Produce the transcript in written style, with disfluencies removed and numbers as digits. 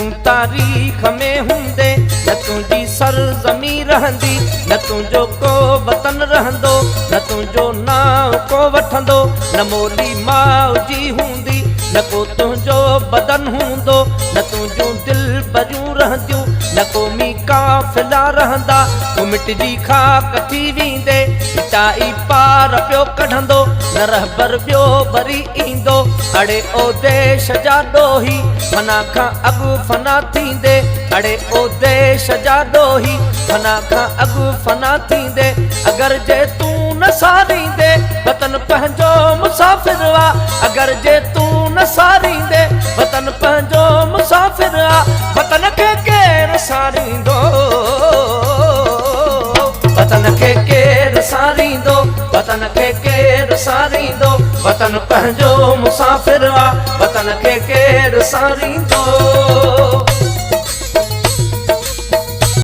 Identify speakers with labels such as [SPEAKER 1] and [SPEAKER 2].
[SPEAKER 1] तूं तारीख़ में हूंदे न तुंहिंजी सरज़मी रहंदी न तुंहिंजो को वतन रहंदो न तुंहिंजो नाव को वठंदो न मोली माउ जी हूंदी न को तुंहिंजो बदन हूंदो न तुंहिंजूं दिलि भरियूं रहंदियूं न को मी काफ़िला रहंदा तूं मिटिजी खाक थी वेंदे मिटाई पार पियो कढंदो न रहबर ॿियो भरी ईंदो अड़े ओ देश जा ॾोही फना खां अॻु फना थींदे अड़े ओ देश जा ॾोही फना खां अॻु फना थींदे अगरि जे तूं न सारींदे वतन पंहिंजो मुसाफ़िर आहे अगरि जे तूं न सारींदे वतन पंहिंजो मुसाफ़िर आहे वतन खे केरु सारींदो वतन खे केरु सारींदो वतन खे केरु सारींदो वतन पंहिंजो मुसाफ़िर आहे वतन खे केरु सारींदो।